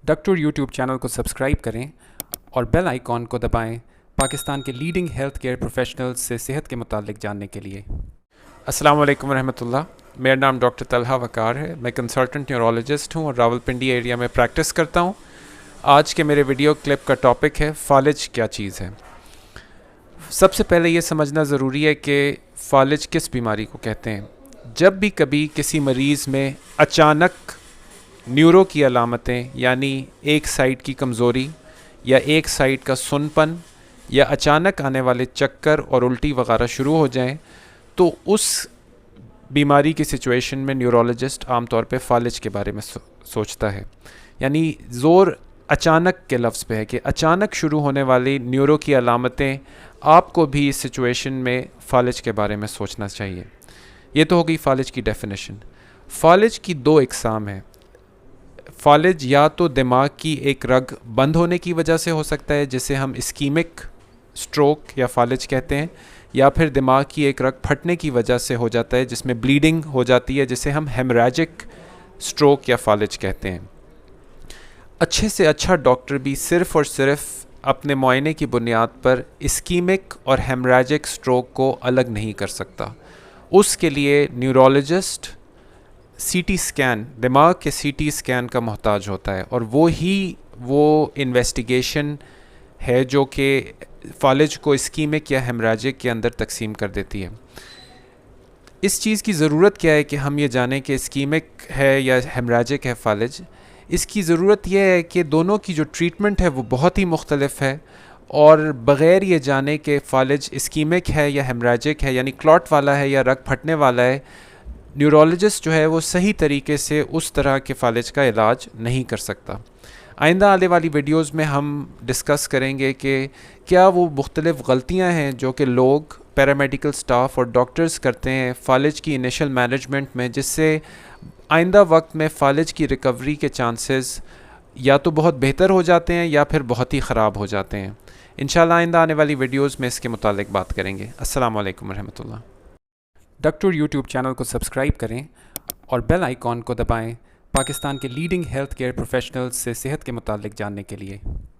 Doctor YouTube channel को subscribe करें और बेल आइकॉन को दबाएं पाकिस्तान के लीडिंग हेल्थ केयर प्रोफेशनल्स से सेहत के मुतालिक जानने के लिए। अस्सलाम वालेकुम रहमतुल्लाह। मेरा नाम डॉक्टर तलहा वकार है। मैं कंसल्टेंट न्यूरोलॉजिस्ट हूँ और रावलपिंडी एरिया में प्रैक्टिस करता हूँ। आज के मेरे वीडियो क्लिप का टॉपिक है फालिज क्या चीज़ है। सबसे पहले ये समझना ज़रूरी है कि फालिज किस बीमारी को कहते हैं। जब भी कभी किसी मरीज़ में अचानक न्यूरो की अलामतें यानी एक साइड की कमज़ोरी या एक साइड का सुनपन या अचानक आने वाले चक्कर और उल्टी वगैरह शुरू हो जाएं, तो उस बीमारी की सिचुएशन में न्यूरोलॉजिस्ट आमतौर पे फालिज के बारे में सोचता है। यानी ज़ोर अचानक के लफ्ज़ पे है कि अचानक शुरू होने वाली न्यूरो की अलामतें, आपको भी इस सिचुएशन में फालिज के बारे में सोचना चाहिए। ये तो हो गई फालिज की डेफिनेशन। फालिज की दो इकसाम हैं। फालिज या तो दिमाग की एक रग बंद होने की वजह से हो सकता है, जिसे हम इस्कीमिक स्ट्रोक या फालिज कहते हैं, या फिर दिमाग की एक रग फटने की वजह से हो जाता है जिसमें ब्लीडिंग हो जाती है, जिसे हम हेमरेजिक स्ट्रोक या फालिज कहते हैं। अच्छे से अच्छा डॉक्टर भी सिर्फ़ और सिर्फ अपने मुआयने की बुनियाद पर इस्कीमिक और हेमरेजिक स्ट्रोक को अलग नहीं कर सकता। उसके लिए न्यूरोलॉजिस्ट सीटी स्कैन, दिमाग के सीटी स्कैन का मोहताज होता है, और वो इन्वेस्टिगेशन है जो कि फालिज को इस्कीमिक या हेमरेजिक के अंदर तकसीम कर देती है। इस चीज़ की ज़रूरत क्या है कि हम ये जानें कि इस्कीमिक है या हेमरेजिक है फालिज। इसकी ज़रूरत यह है कि दोनों की जो ट्रीटमेंट है वो बहुत ही मुख्तलिफ है, और बग़ैर ये जाने कि फालिज इस्कीमिक है या हेमरेजिक है, यानी क्लॉट वाला है या रग फटने वाला है, न्यूरोलॉजिस्ट जो है वो सही तरीके से उस तरह के फालिज का इलाज नहीं कर सकता। आइंदा आने वाली वीडियोस में हम डिस्कस करेंगे कि क्या वो मुख्तलिफ़ गलतियां हैं जो कि लोग, पैरामेडिकल स्टाफ और डॉक्टर्स करते हैं फालिज की इनिशियल मैनेजमेंट में, जिससे आइंदा वक्त में फ़ालिज की रिकवरी के चांसेस या तो बहुत बेहतर हो जाते हैं या फिर बहुत ही ख़राब हो जाते हैं। इंशाल्लाह आइंदा आने वाली वीडियोस में इसके मुतालिक बात करेंगे। अस्सलाम वालेकुम रहमतुल्लाह। डॉक्टर यूट्यूब चैनल को सब्सक्राइब करें और बेल आइकॉन को दबाएं पाकिस्तान के लीडिंग हेल्थ केयर प्रोफेशनल्स से सेहत के मुतालिक जानने के लिए।